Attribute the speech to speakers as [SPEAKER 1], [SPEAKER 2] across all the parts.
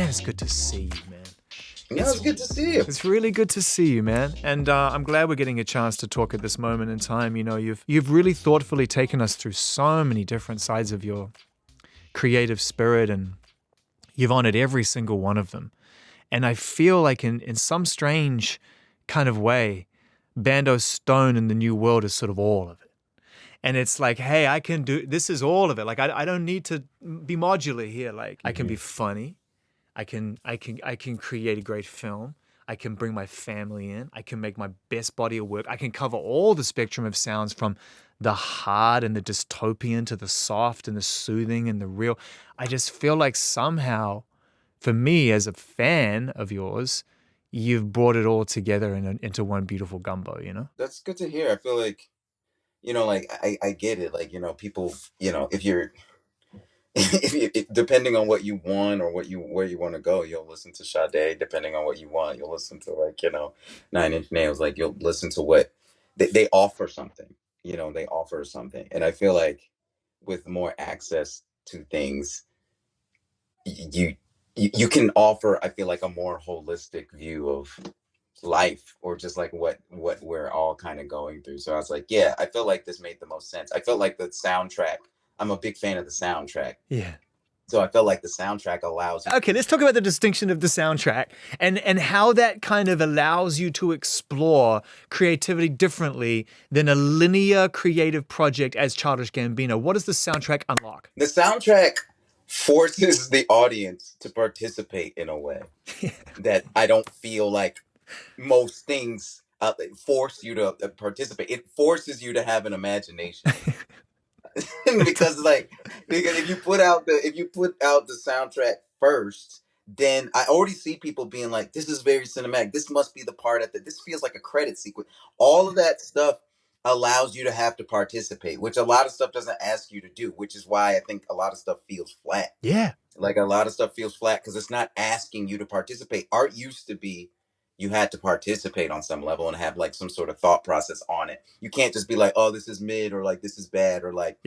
[SPEAKER 1] man, it's good to see you, man.
[SPEAKER 2] No, it's good to see you.
[SPEAKER 1] It's really good to see you, man. And I'm glad we're getting a chance to talk at this moment in time. You know, you've really thoughtfully taken us through so many different sides of your creative spirit, and you've honored every single one of them. And I feel like in some strange kind of way, Bando Stone in the New World is sort of all of it. And it's like, hey, I can do, this is all of it. Like, I don't need to be modular here. Like, I can be funny. I can create a great film. I can bring my family in. I can make my best body of work. I can cover all the spectrum of sounds, from the hard and the dystopian to the soft and the soothing and the real. I just feel like somehow, for me as a fan of yours, you've brought it all together into one beautiful gumbo, you know?
[SPEAKER 2] That's good to hear. I feel like, like I get it. Like, people, if you're depending on what you want or where you want to go, you'll listen to Sade. Depending on what you want, you'll listen to, like, Nine Inch Nails. Like, you'll listen to what they offer something. They offer something, and I feel like with more access to things, you can offer, I feel like, a more holistic view of life, or just like what we're all kind of going through. So I was like, yeah, I feel like this made the most sense. I felt like the soundtrack, I'm a big fan of the soundtrack.
[SPEAKER 1] Yeah.
[SPEAKER 2] So I felt like the soundtrack allows.
[SPEAKER 1] Okay, let's talk about the distinction of the soundtrack and how that kind of allows you to explore creativity differently than a linear creative project as Childish Gambino. What does the soundtrack unlock?
[SPEAKER 2] The soundtrack forces the audience to participate in a way that I don't feel like most things force you to participate. It forces you to have an imagination. because if you put out the soundtrack first, then I already see people being like, this is very cinematic. This must be the part this feels like a credit sequence. All of that stuff allows you to have to participate, which a lot of stuff doesn't ask you to do, which is why I think a lot of stuff feels flat.
[SPEAKER 1] Yeah.
[SPEAKER 2] Like, a lot of stuff feels flat because it's not asking you to participate. Art used to be, you had to participate on some level and have like some sort of thought process on it. You can't just be like, oh, this is mid, or like this is bad, or like,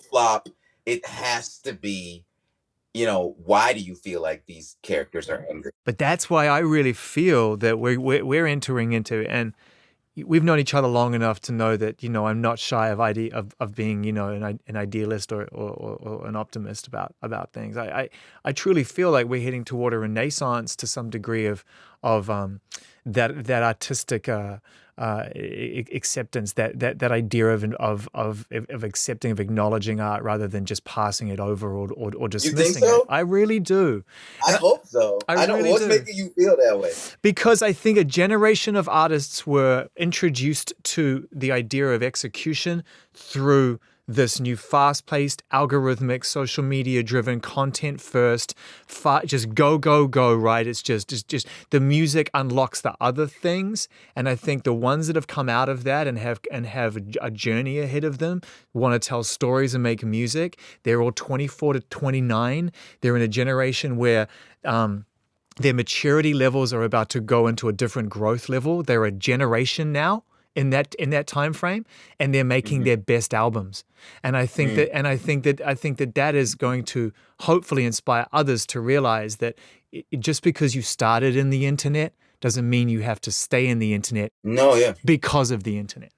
[SPEAKER 2] flop. It has to be, why do you feel like these characters are angry?
[SPEAKER 1] But that's why I really feel that we're entering into, and we've known each other long enough to know that, I'm not shy of being, an idealist or an optimist about things. I truly feel like we're heading toward a renaissance to some degree of that artistic acceptance, that idea of accepting, of acknowledging art rather than just passing it over or dismissing
[SPEAKER 2] You think so?
[SPEAKER 1] it. I really do.
[SPEAKER 2] I hope so. I don't.
[SPEAKER 1] Really
[SPEAKER 2] What's
[SPEAKER 1] do.
[SPEAKER 2] making you feel that way?
[SPEAKER 1] Because I think a generation of artists were introduced to the idea of execution through this new fast-paced, algorithmic, social media-driven, content-first, just go, right? It's just the music unlocks the other things, and I think the ones that have come out of that and have a journey ahead of them want to tell stories and make music. They're all 24 to 29. They're in a generation where their maturity levels are about to go into a different growth level. They're a generation now in that time frame, and they're making their best albums. And I think that is going to hopefully inspire others to realize that just because you started in the internet doesn't mean you have to stay in the internet.
[SPEAKER 2] No, yeah.
[SPEAKER 1] Because of the internet.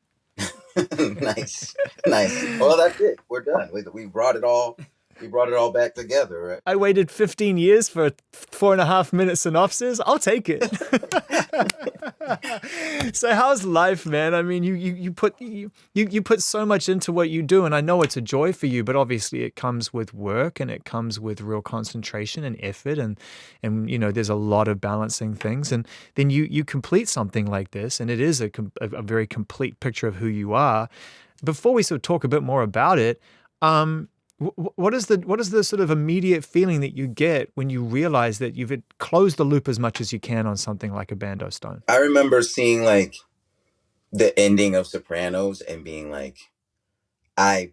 [SPEAKER 2] Nice. Well, that's it. We're done. We brought it all. We brought it all back together, right?
[SPEAKER 1] I waited 15 years for a 4.5-minute synopsis. I'll take it. So how's life, man? I mean, you put so much into what you do, and I know it's a joy for you, but obviously it comes with work and it comes with real concentration and effort, and there's a lot of balancing things, and then you complete something like this, and it is a very complete picture of who you are. Before we sort of talk a bit more about it, what is the sort of immediate feeling that you get when you realize that you've closed the loop as much as you can on something like a Bando Stone?
[SPEAKER 2] I remember seeing like the ending of Sopranos and being like, I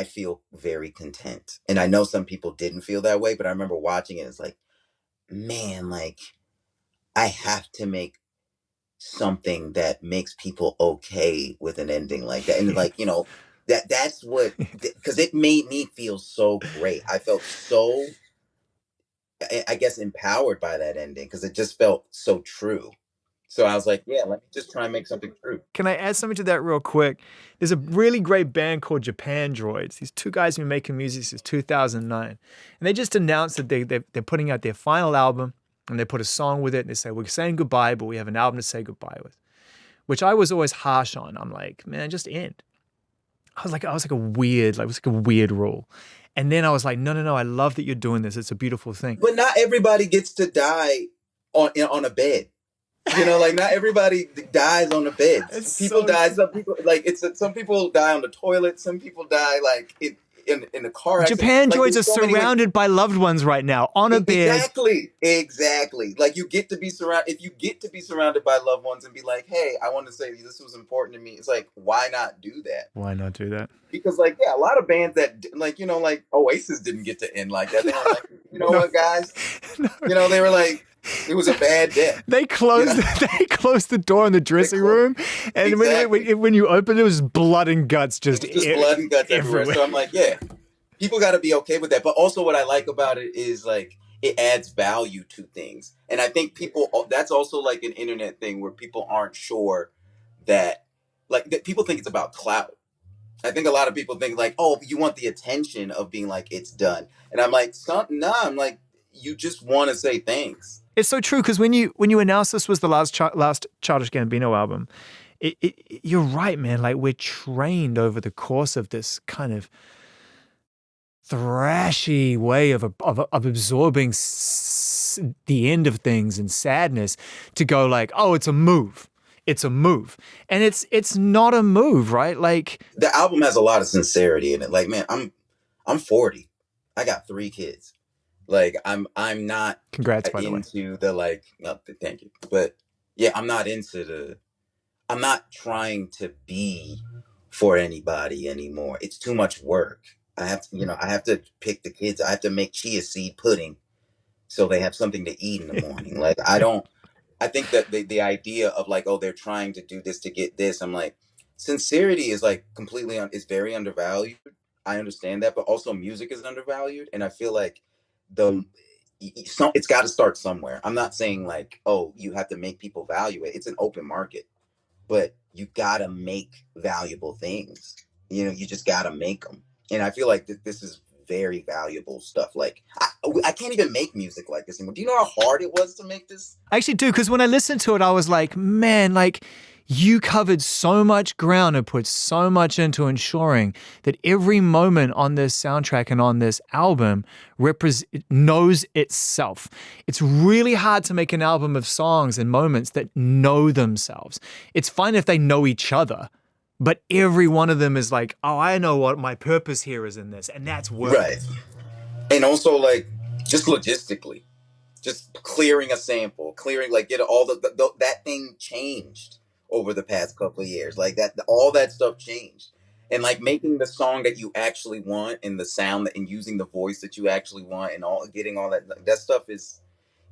[SPEAKER 2] feel very content. And I know some people didn't feel that way, but I remember watching it. It's like, man, like, I have to make something that makes people okay with an ending like that. And like, that's what, because it made me feel so great. I felt so I guess empowered by that ending because it just felt so true. So I was like, yeah, let me just try and make something true.
[SPEAKER 1] Can I add something to that real quick? There's a really great band called Japan Droids. These two guys have been making music since 2009. And they just announced that they're putting out their final album, and they put a song with it, and they say, we're saying goodbye, but we have an album to say goodbye with, which I was always harsh on. I'm like, man, just end. I was like a weird, like, it was like a weird rule. And then I was like, no, I love that you're doing this. It's a beautiful thing.
[SPEAKER 2] But not everybody gets to die on a bed. You know, like not everybody dies on the bed. People die. Some people some people die on the toilet. Some people die like in the car accident.
[SPEAKER 1] Japan Droids are surrounded by loved ones right now on a bed.
[SPEAKER 2] Exactly. Like you get to be surrounded. If you get to be surrounded by loved ones and be like, hey, I want to say this was important to me. It's like, why not do that?
[SPEAKER 1] Why not do that?
[SPEAKER 2] Because like, yeah, a lot of bands that like, you know, like Oasis didn't get to end like that. They were like, you know what, guys? You know, they were like, it was a bad death.
[SPEAKER 1] They closed. You know? They closed the door in the dressing room, and when you opened, it was blood and guts, just
[SPEAKER 2] blood and guts everywhere. So I'm like, yeah, people got to be okay with that. But also, what I like about it is like it adds value to things, and I think people. That's also like an internet thing where people aren't sure that people think it's about clout. I think a lot of people think like, oh, you want the attention of being like it's done, and I'm like, I'm like, you just want to say thanks.
[SPEAKER 1] It's so true because when you announced this was the last Childish Gambino album, you're right, man. Like we're trained over the course of this kind of thrashy way of absorbing the end of things and sadness to go like, oh, it's a move. It's a move. And it's not a move, right? Like
[SPEAKER 2] the album has a lot of sincerity in it. Like, man, I'm 40. I got 3 kids. Like I'm not
[SPEAKER 1] congrats by the way.
[SPEAKER 2] Into the like no, thank you. But yeah, I'm not trying to be for anybody anymore. It's too much work. I have to pick the kids. I have to make chia seed pudding so they have something to eat in the morning. Like I think that the idea of like, oh, they're trying to do this to get this. I'm like, sincerity is like is very undervalued. I understand that, but also music is undervalued. And I feel like it's got to start somewhere. I'm not saying like, oh, you have to make people value it. It's an open market, but you got to make valuable things. You know, you just got to make them. And I feel like this is very valuable stuff. Like I can't even make music like this anymore. Do you know how hard it was to make this?
[SPEAKER 1] I actually do, because when I listened to it, I was like, man, like you covered so much ground and put so much into ensuring that every moment on this soundtrack and on this album knows itself. It's really hard to make an album of songs and moments that know themselves. It's fine if they know each other, but every one of them is like, oh, I know what my purpose here is in this, and that's work.
[SPEAKER 2] Right. And also, like, just logistically, just clearing a sample, like, get all that thing changed over the past couple of years. Like, all that stuff changed. And, like, making the song that you actually want and the sound and using the voice that you actually want and getting all that stuff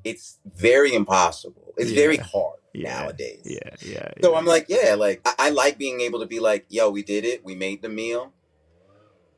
[SPEAKER 2] it's very impossible. It's very hard nowadays.
[SPEAKER 1] Yeah.
[SPEAKER 2] So I'm like, like I like being able to be like, yo, we did it. We made the meal.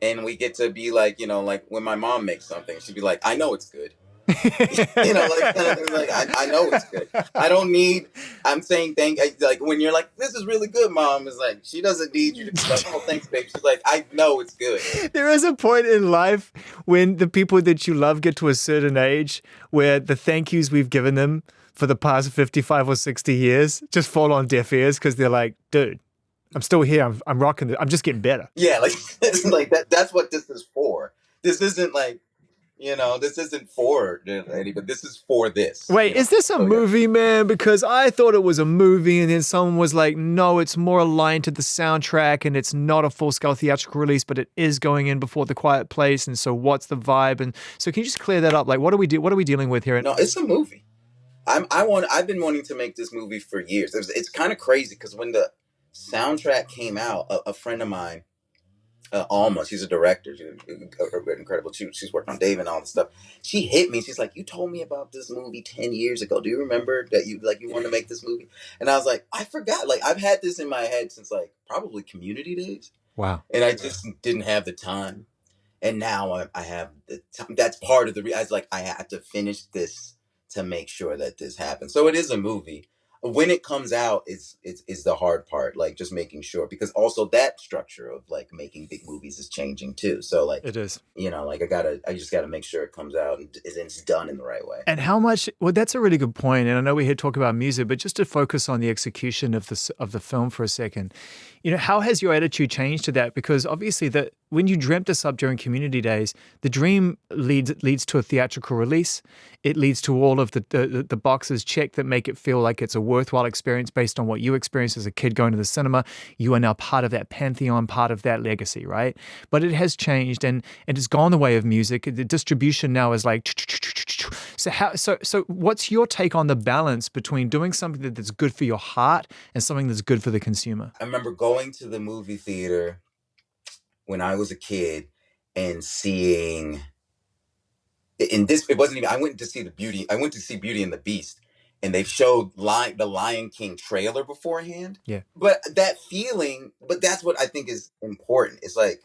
[SPEAKER 2] And we get to be like, you know, like when my mom makes something, she'd be like, I know it's good. You know, like I know it's good. I don't need, I'm saying like when you're like, this is really good, Mom, is like, she doesn't need you to be like, oh, thanks, babe. She's like, I know it's good.
[SPEAKER 1] There is a point in life when the people that you love get to a certain age where the thank yous we've given them for the past 55 or 60 years just fall on deaf ears because they're like, dude, I'm still here. I'm rocking it. I'm just getting better.
[SPEAKER 2] Yeah, like, it's like that's what this is for. This isn't like, you know, this isn't for any, but this is for this.
[SPEAKER 1] Wait, is this a movie, man? Because I thought it was a movie, and then someone was like, no, it's more aligned to the soundtrack, and it's not a full-scale theatrical release, but it is going in before The Quiet Place, and so what's the vibe? And so can you just clear that up? Like, what are we dealing with here?
[SPEAKER 2] No, it's a movie. I've been wanting to make this movie for years. It's kind of crazy because when the soundtrack came out, a friend of mine, Alma, she's a director. She's incredible. She's worked on Dave and all this stuff. She hit me. She's like, you told me about this movie 10 years ago. Do you remember that you wanted to make this movie? And I was like, I forgot. Like, I've had this in my head since like probably Community days.
[SPEAKER 1] Wow.
[SPEAKER 2] And I just didn't have the time. And now I have that's part of the I was like, I have to finish this to make sure that this happens. So it is a movie. When it comes out, it's the hard part, like just making sure, because also that structure of like making big movies is changing too. So like,
[SPEAKER 1] It is.
[SPEAKER 2] like I just gotta make sure it comes out and it's done in the right way.
[SPEAKER 1] And how much? Well, that's a really good point. And I know we here talk about music, but just to focus on the execution of the film for a second, how has your attitude changed to that? Because obviously, that when you dreamt this up during community days, the dream leads to a theatrical release. It leads to all of the boxes checked that make it feel like it's a worthwhile experience based on what you experienced as a kid going to the cinema. You are now part of that pantheon, part of that legacy, right? But it has changed, and it's gone the way of music. The distribution now is like. So what's your take on the balance between doing something that's good for your heart and something that's good for the consumer?
[SPEAKER 2] I remember going to the movie theater when I was a kid and seeing in this, it wasn't even, I went to see Beauty and the Beast, and they showed the Lion King trailer beforehand.
[SPEAKER 1] Yeah.
[SPEAKER 2] But that feeling, but that's what I think is important. It's like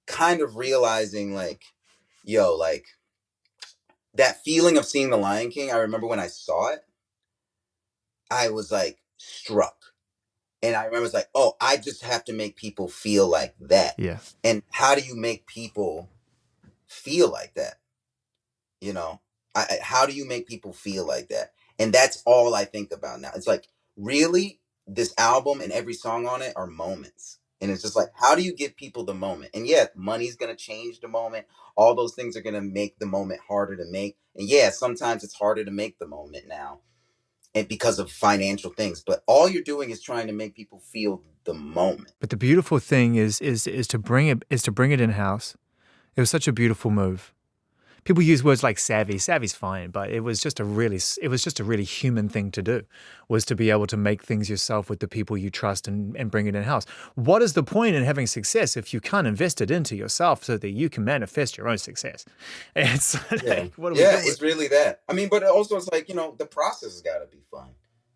[SPEAKER 2] kind of realizing like, yo, like that feeling of seeing the Lion King. I remember when I saw it, I was like struck. And I remember it's like, oh, I just have to make people feel like that.
[SPEAKER 1] Yeah.
[SPEAKER 2] And how do you make people feel like that? How do you make people feel like that? And that's all I think about now. It's like, really, this album and every song on it are moments. And it's just like, how do you give people the moment? And yeah, money's going to change the moment. All those things are going to make the moment harder to make. And yeah, sometimes it's harder to make the moment now, and because of financial things. But all you're doing is trying to make people feel the moment.
[SPEAKER 1] But the beautiful thing is to bring it in house. It was such a beautiful move. People use words like savvy. Savvy's fine, but it was just a really human thing to do, was to be able to make things yourself with the people you trust and bring it in house. What is the point in having success if you can't invest it into yourself so that you can manifest your own success? It's like, what do we do with?
[SPEAKER 2] It's really that. I mean, but also it's like, the process has got to be fun.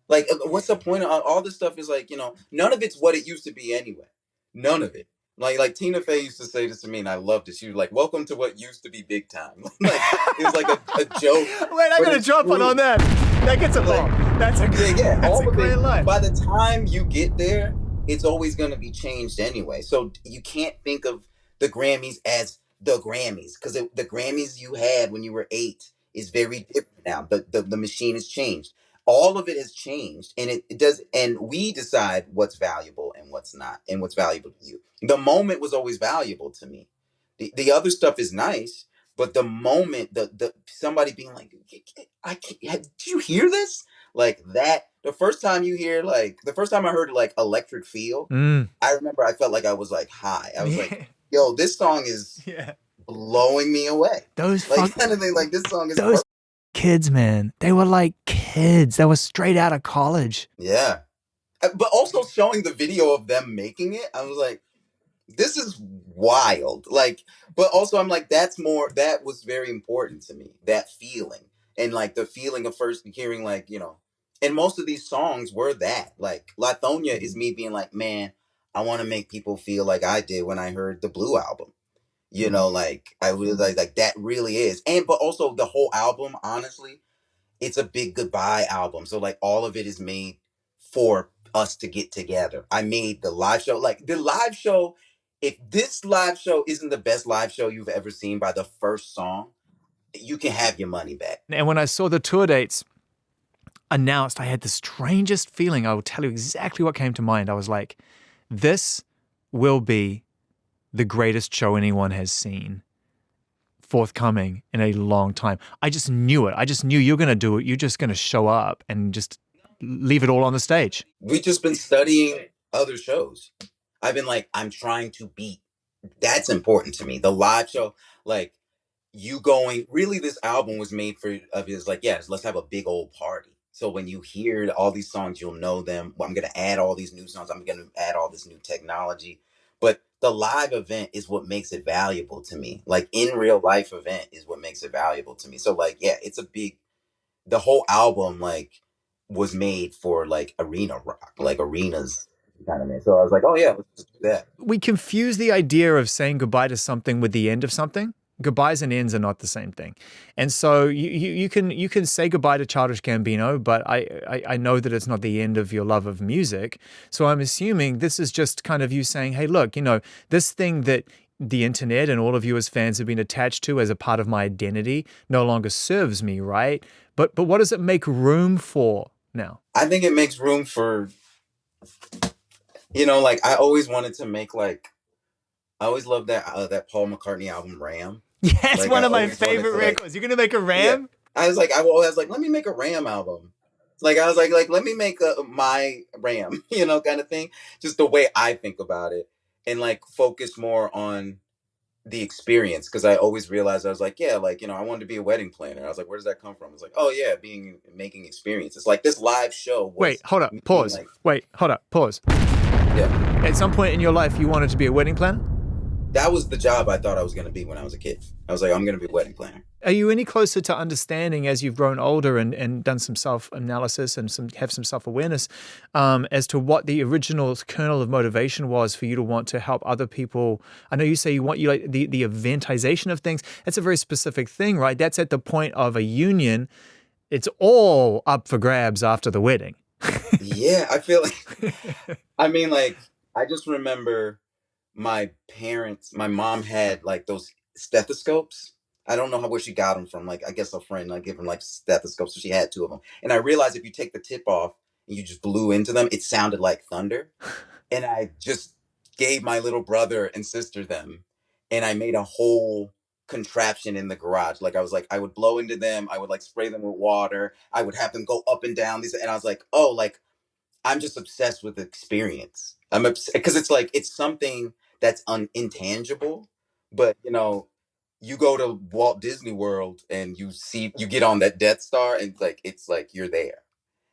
[SPEAKER 2] Like, what's the point of all this stuff? Is like, none of it's what it used to be anyway. None of it. Like Tina Fey used to say this to me, and I loved it. She was like, "Welcome to what used to be big time." Like, it was like a joke.
[SPEAKER 1] Wait, I'm gonna jump on that. That gets a bomb. That's a that's a great line.
[SPEAKER 2] By the time you get there, it's always going to be changed anyway. So you can't think of the Grammys as the Grammys, because the Grammys you had when you were 8 is very different now. The machine has changed. All of it has changed, and it does. And we decide what's valuable and what's not, and what's valuable to you. The moment was always valuable to me. The other stuff is nice, but the moment, the somebody being like, I can't, did you hear this? Like that, the first time I heard like Electric Feel, I remember I felt like I was like high. I was like, yo, this song is blowing me away.
[SPEAKER 1] Those
[SPEAKER 2] like kind of thing, like this song is
[SPEAKER 1] those kids, man. They were like kids. They were straight out of college.
[SPEAKER 2] Yeah. But also showing the video of them making it, I was like, this is wild. Like, but also I'm like, that was very important to me, that feeling. And like the feeling of first hearing, like, and most of these songs were that. Like Lathonia is me being like, man, I want to make people feel like I did when I heard the Blue album. Like I was like that really is. But also the whole album, honestly, it's a big goodbye album. So like all of it is made for us to get together. I made the live show. Like the live show, if this live show isn't the best live show you've ever seen by the first song, you can have your money back.
[SPEAKER 1] And when I saw the tour dates announced, I had the strangest feeling. I will tell you exactly what came to mind. I was like, this will be the greatest show anyone has seen forthcoming in a long time. I just knew it. I just knew you're going to do it. You're just going to show up and just leave it all on the stage.
[SPEAKER 2] We've just been studying other shows. I've been like, I'm trying to beat. That's important to me. The live show, like you going, really this album was made is like, yes, let's have a big old party. So when you hear all these songs, you'll know them. Well, I'm going to add all these new songs. I'm going to add all this new technology. But the live event is what makes it valuable to me. Like in real life event is what makes it valuable to me. So like, yeah, the whole album like was made for like arena rock, like arenas kind of man. So I was like, oh yeah, let's just do that.
[SPEAKER 1] We confuse the idea of saying goodbye to something with the end of something. Goodbyes and ends are not the same thing. And so you can say goodbye to Childish Gambino, but I know that it's not the end of your love of music. So I'm assuming this is just kind of you saying, hey, look, this thing that the internet and all of you as fans have been attached to as a part of my identity no longer serves me, right? But what does it make room for now?
[SPEAKER 2] I think it makes room for, like I always wanted to make like, I always loved that Paul McCartney album Ram.
[SPEAKER 1] Yes,
[SPEAKER 2] Like
[SPEAKER 1] one
[SPEAKER 2] I
[SPEAKER 1] of my
[SPEAKER 2] always wanted
[SPEAKER 1] favorite
[SPEAKER 2] to
[SPEAKER 1] records. You're gonna make a
[SPEAKER 2] yeah.
[SPEAKER 1] Ram?
[SPEAKER 2] I was like, let me make a Ram album. Like I was like let me make my Ram, kind of thing. Just the way I think about it, and like focus more on the experience, because I always realized I was like, yeah, like I wanted to be a wedding planner. I was like, where does that come from? It's like, oh yeah, making experiences. Like this live show
[SPEAKER 1] Wait,
[SPEAKER 2] was
[SPEAKER 1] hold up,
[SPEAKER 2] me being
[SPEAKER 1] pause.
[SPEAKER 2] like,
[SPEAKER 1] Wait, hold up, pause.
[SPEAKER 2] yeah,
[SPEAKER 1] At some point in your life, you wanted to be a wedding planner?
[SPEAKER 2] that was the job I thought I was going to be when I was a kid. I was like, I'm going to be a wedding planner.
[SPEAKER 1] Are you any closer to understanding as you've grown older and done some self-analysis and have some self-awareness as to what the original kernel of motivation was for you to want to help other people? I know you say you like the eventization of things. That's a very specific thing, right? That's at the point of a union. It's all up for grabs after the wedding.
[SPEAKER 2] Yeah, I feel like, I mean, like, I just remember my mom had like those stethoscopes. I don't know where she got them from. Like, I guess a friend like gave them like stethoscopes, so she had two of them. And I realized if you take the tip off and you just blew into them, it sounded like thunder. And I just gave my little brother and sister them, and I made a whole contraption in the garage. Like I was like, I would blow into them, I would like spray them with water, I would have them go up and down these, and I was like, oh, like I'm just obsessed with the experience. I'm obsessed because it's like it's something that's intangible, but you go to Walt Disney World and you get on that Death Star, and like it's like you're there.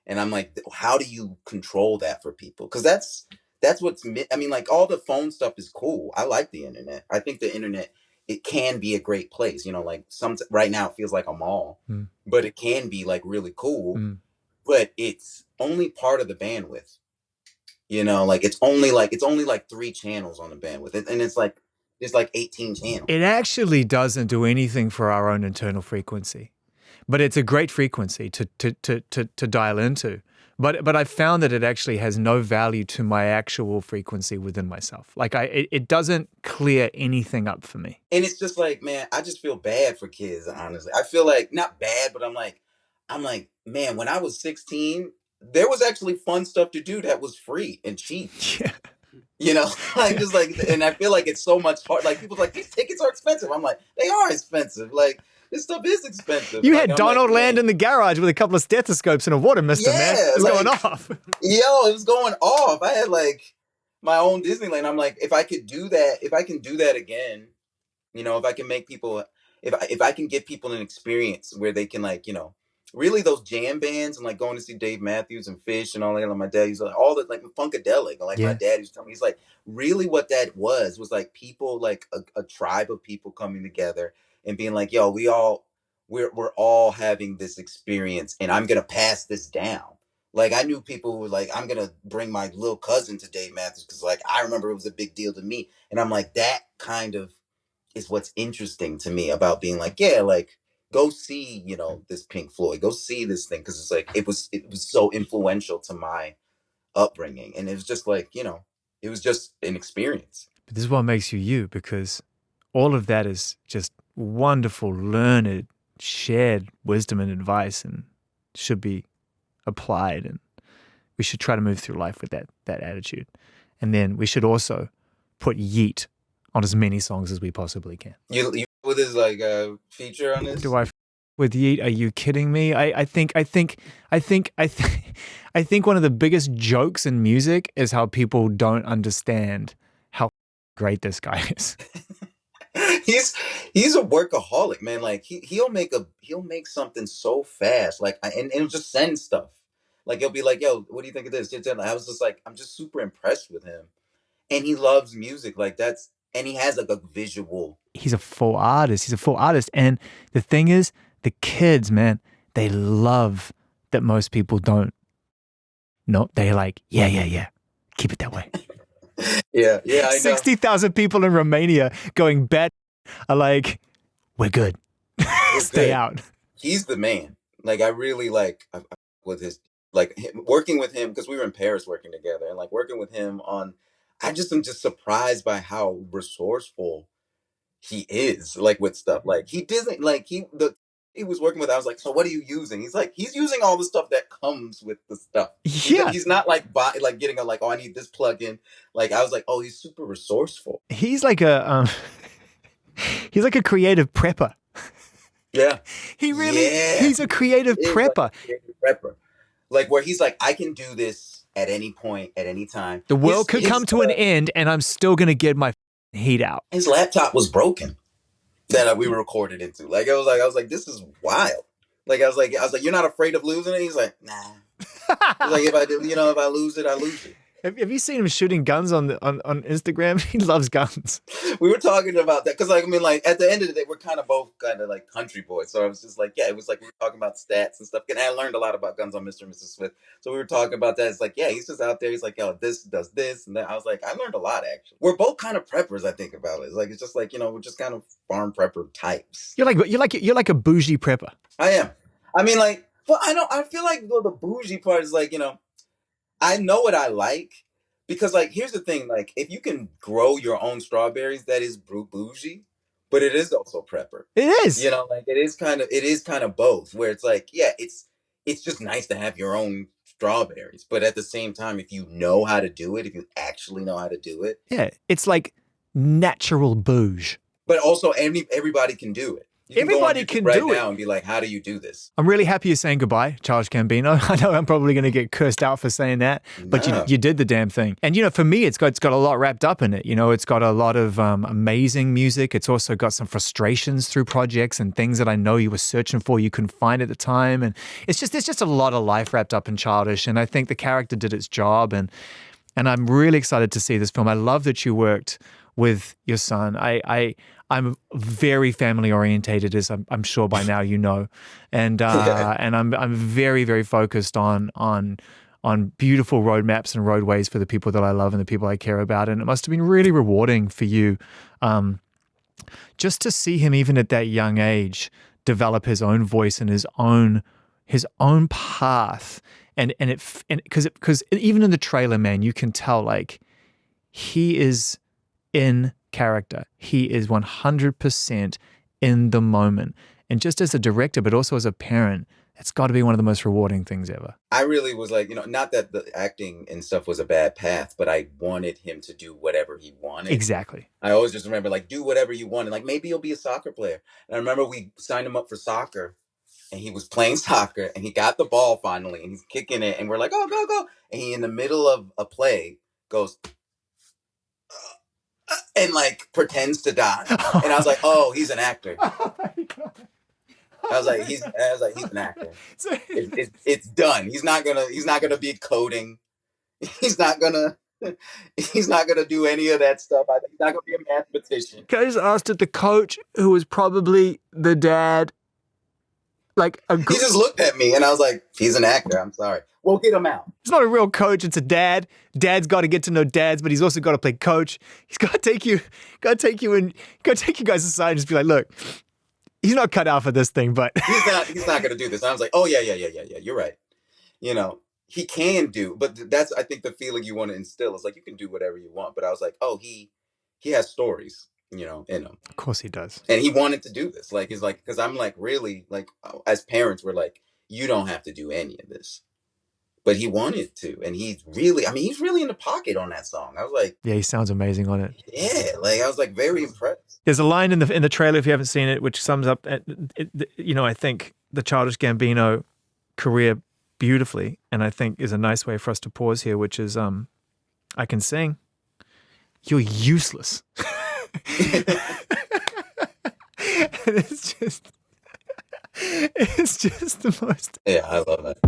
[SPEAKER 2] And I'm like, how do you control that for people? Because that's I mean, like all the phone stuff is cool. I like the internet. I think the internet, it can be a great place. Like right now it feels like a mall, but it can be like really cool. But it's only part of the bandwidth. Like it's only like 3 channels on the bandwidth, and it's like there's like 18 channels.
[SPEAKER 1] It actually doesn't do anything for our own internal frequency, but it's a great frequency to dial into. But I found that it actually has no value to my actual frequency within myself. Like it doesn't clear anything up for me.
[SPEAKER 2] And it's just like, man, I just feel bad for kids, honestly. I feel like not bad, but I'm like, man, when I was 16, there was actually fun stuff to do that was free and cheap.
[SPEAKER 1] Yeah.
[SPEAKER 2] Like just like, and I feel like it's so much hard. Like people's like, these tickets are expensive. I'm like, they are expensive. Like this stuff is expensive.
[SPEAKER 1] You
[SPEAKER 2] like,
[SPEAKER 1] had Donald land in the garage with a couple of stethoscopes and a water mister, man. It was going off.
[SPEAKER 2] It was going off. I had like my own Disneyland. I'm like, if I can do that again, if I can make people, if I can give people an experience where they can like, really those jam bands and like going to see Dave Matthews and Fish and all that. Like my dad used to, like all that, like Funkadelic. Like my dad used to tell me, he's like, really what that was like people, like a tribe of people coming together and being like, yo, we're all having this experience, and I'm gonna pass this down. Like I knew people who were like, I'm gonna bring my little cousin to Dave Matthews because like I remember it was a big deal to me, and I'm like, that kind of is what's interesting to me about being like, yeah, like go see, this Pink Floyd, go see this thing, because it's like it was so influential to my upbringing, and it was just like, it was just an experience.
[SPEAKER 1] But this is what makes you you, because all of that is just wonderful, learned, shared wisdom and advice, and should be applied. And we should try to move through life with that attitude. And then we should also put yeet on as many songs as we possibly can.
[SPEAKER 2] You with his like feature on this?
[SPEAKER 1] Do I with yeet? Are you kidding me? I think one of the biggest jokes in music is how people don't understand how great this guy is.
[SPEAKER 2] He's a workaholic, man. Like he'll make something so fast, like and he'll just send stuff. Like he'll be like, "Yo, what do you think of this?" I was just like, I'm just super impressed with him, and he loves music. Like and he has like a visual.
[SPEAKER 1] He's a full artist. And the thing is, the kids, man, they love that most people don't. No, they're like, yeah. Keep it that way.
[SPEAKER 2] Yeah, I know.
[SPEAKER 1] 60,000 people in Romania going bet are like, we're good.
[SPEAKER 2] We're
[SPEAKER 1] Stay
[SPEAKER 2] good.
[SPEAKER 1] out.
[SPEAKER 2] He's the man. Like I really like with his like working with him because we were in Paris working together and like working with him on. I just am just surprised by how resourceful he is. Like with stuff like he doesn't like he was working with. I was like, so what are you using? He's like, he's using all the stuff that comes with the stuff.
[SPEAKER 1] Yeah.
[SPEAKER 2] He's not like like getting a like, oh, I need this plugin. Like I was like, oh, he's super resourceful.
[SPEAKER 1] He's like a he's like a creative prepper.
[SPEAKER 2] Yeah.
[SPEAKER 1] He's a creative prepper.
[SPEAKER 2] Like a creative prepper. Like where he's like, I can do this at any point, at any time.
[SPEAKER 1] The world could come to an end and I'm still going to get my heat out.
[SPEAKER 2] His laptop was broken that we were recorded into. Like I was like, this is wild. Like I was like, you're not afraid of losing it? He's like, nah. He's like, if I lose it, I lose it.
[SPEAKER 1] Have you seen him shooting guns on Instagram? He loves guns.
[SPEAKER 2] We were talking about that because, like, I mean, like at the end of the day, we're kind of both kind of like country boys. So I was just like, yeah, it was like we were talking about stats and stuff. And I learned a lot about guns on Mr. and Mrs. Smith. So we were talking about that. It's like, yeah, he's just out there. He's like, yo, this does this and that. I was like, I learned a lot actually. We're both kind of preppers. I think about it. It's like it's just like we're just kind of farm prepper types.
[SPEAKER 1] You're like a bougie prepper.
[SPEAKER 2] I am. I mean, like, well, I feel like the bougie part is like I know what I like. Because, like, here's the thing, like, if you can grow your own strawberries, that is bougie, but it is also prepper.
[SPEAKER 1] It is.
[SPEAKER 2] Like, it is kind of both, where it's like, yeah, it's just nice to have your own strawberries. But at the same time, if you know how to do it, if you actually know how to do it.
[SPEAKER 1] Yeah, it's like natural bouge.
[SPEAKER 2] But also, everybody can do it.
[SPEAKER 1] Everybody can do it.
[SPEAKER 2] Now and be like, how do you do this?
[SPEAKER 1] I'm really happy you're saying goodbye, Childish Gambino. I know I'm probably going to get cursed out for saying that, but you did the damn thing. And, for me, it's got a lot wrapped up in it. It's got a lot of amazing music. It's also got some frustrations through projects and things that I know you were searching for, you couldn't find at the time. And there's just a lot of life wrapped up in Childish. And I think the character did its job. And I'm really excited to see this film. I love that you worked with your son. I'm very family orientated, as I'm sure by now you know, and and I'm very, very focused on beautiful roadmaps and roadways for the people that I love and the people I care about. And it must have been really rewarding for you, just to see him even at that young age develop his own voice and his own path. And because even in the trailer, man, you can tell like he is in character. He is 100% in the moment. And just as a director, but also as a parent, it's got to be one of the most rewarding things ever.
[SPEAKER 2] I really was like, not that the acting and stuff was a bad path, but I wanted him to do whatever he wanted.
[SPEAKER 1] Exactly.
[SPEAKER 2] I always just remember like, do whatever you want. And like, maybe you'll be a soccer player. And I remember we signed him up for soccer and he was playing soccer and he got the ball finally and he's kicking it. And we're like, oh, go, go. And he, in the middle of a play, goes, and like pretends to die. And I was like, oh, he's an actor.
[SPEAKER 1] Oh my God.
[SPEAKER 2] I was like, he's an actor. It's done. He's not gonna be coding. He's not gonna do any of that stuff. He's not gonna be a mathematician.
[SPEAKER 1] Can I just ask, did the coach, who was probably the dad, he
[SPEAKER 2] just looked at me and I was like, he's an actor. I'm sorry. We'll get him out.
[SPEAKER 1] It's not a real coach. It's a dad. Dad's got to get to know dads, but he's also got to play coach. He's got to take you guys aside and just be like, look, he's not cut out for this thing, but
[SPEAKER 2] he's not going to do this. And I was like, oh yeah. You're right. He can do, but that's, I think the feeling you want to instill is like, you can do whatever you want. But I was like, oh, he has stories, in him.
[SPEAKER 1] Of course he does.
[SPEAKER 2] And he wanted to do this. Like, it's like, because I'm like, really, like, as parents, we're like, you don't have to do any of this. But he wanted to. And he's really in the pocket on that song. I was like,
[SPEAKER 1] yeah, he sounds amazing on it.
[SPEAKER 2] Yeah, like, I was like very impressed.
[SPEAKER 1] There's a line in the trailer, if you haven't seen it, which sums up, I think the Childish Gambino career beautifully. And I think is a nice way for us to pause here, which is, I can sing. You're useless. And it's just the most.
[SPEAKER 2] Yeah, I love that.